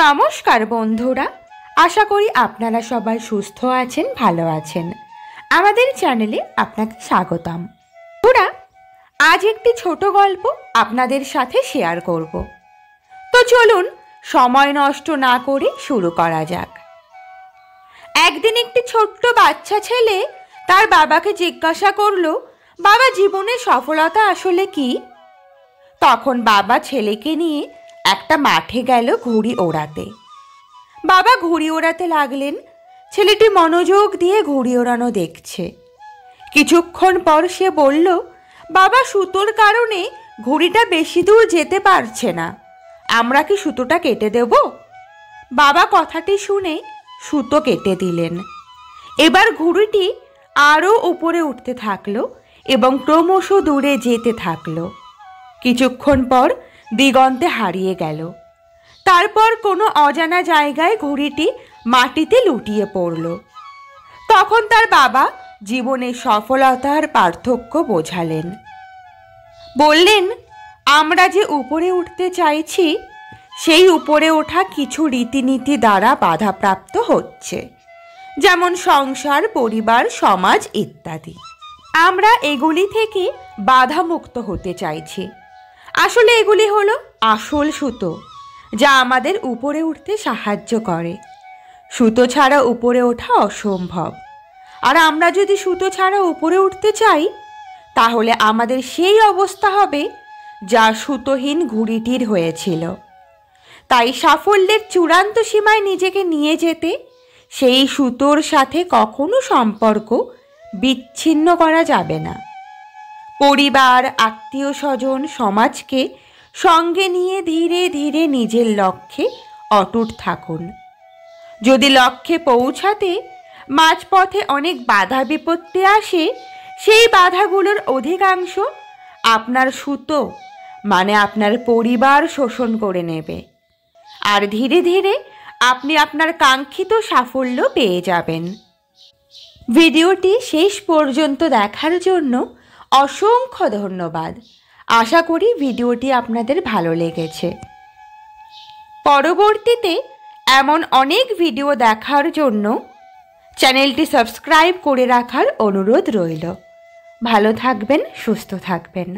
নমস্কার বন্ধুরা, আশা করি আপনারা সবাই সুস্থ আছেন, ভালো আছেন। আমাদের চ্যানেলে আপনাকে স্বাগতম। বন্ধুরা, আজ একটি ছোট গল্প আপনাদের সাথে শেয়ার করব। তো চলুন সময় নষ্ট না করে শুরু করা যাক। একদিন একটি ছোট্ট বাচ্চা ছেলে তার বাবাকে জিজ্ঞাসা করলো, বাবা, জীবনের সফলতা আসলে কি? তখন বাবা ছেলেকে নিয়ে একটা মাঠে গেল ঘুড়ি ওড়াতে। বাবা ঘুড়ি ওড়াতে লাগলেন। ছেলেটি মনোযোগ দিয়ে ঘুড়ি ওড়ানো দেখছে। কিছুক্ষণ পর সে বলল, বাবা, সুতোর কারণে ঘুড়িটা বেশি দূর যেতে পারছে না, আমরা কি সুতোটা কেটে দেব? বাবা কথাটি শুনে সুতো কেটে দিলেন। এবার ঘুড়িটি আরও উপরে উঠতে থাকলো এবং ক্রমশ দূরে যেতে থাকলো। কিছুক্ষণ পর দিগন্তে হারিয়ে গেল। তারপর কোনো অজানা জায়গায় ঘুড়িটি মাটিতে লুটিয়ে পড়ল। তখন তার বাবা জীবনের সফলতার পার্থক্য বোঝালেন। বললেন, আমরা যে উপরে উঠতে চাইছি সেই উপরে ওঠা কিছু রীতিনীতি দ্বারা বাধাপ্রাপ্ত হচ্ছে, যেমন সংসার, পরিবার, সমাজ ইত্যাদি। আমরা এগুলি থেকে বাধামুক্ত হতে চাইছি। আসলে এগুলি হলো আসল সুতো, যা আমাদের উপরে উঠতে সাহায্য করে। সুতো ছাড়া উপরে ওঠা অসম্ভব। আর আমরা যদি সুতো ছাড়া উপরে উঠতে চাই, তাহলে আমাদের সেই অবস্থা হবে যা সুতোহীন ঘুড়িটির হয়েছিল। তাই সাফল্যের চূড়ান্ত সীমায় নিজেকে নিয়ে যেতে সেই সুতোর সাথে কখনো সম্পর্ক বিচ্ছিন্ন করা যাবে না। পরিবার, আত্মীয় স্বজন, সমাজকে সঙ্গে নিয়ে ধীরে ধীরে নিজের লক্ষ্যে অটুট থাকুন। যদি লক্ষ্যে পৌঁছাতে মাঝপথে অনেক বাধা বিপত্তি আসে, সেই বাধাগুলোর অধিকাংশ আপনার সুতো মানে আপনার পরিবার শোষণ করে নেবে। আর ধীরে ধীরে আপনি আপনার কাঙ্ক্ষিত সাফল্য পেয়ে যাবেন। ভিডিওটি শেষ পর্যন্ত দেখার জন্য অসংখ্য ধন্যবাদ। আশা করি ভিডিওটি আপনাদের ভালো লেগেছে। পরবর্তীতে এমন অনেক ভিডিও দেখার জন্য চ্যানেলটি সাবস্ক্রাইব করে রাখার অনুরোধ রইল। ভালো থাকবেন, সুস্থ থাকবেন।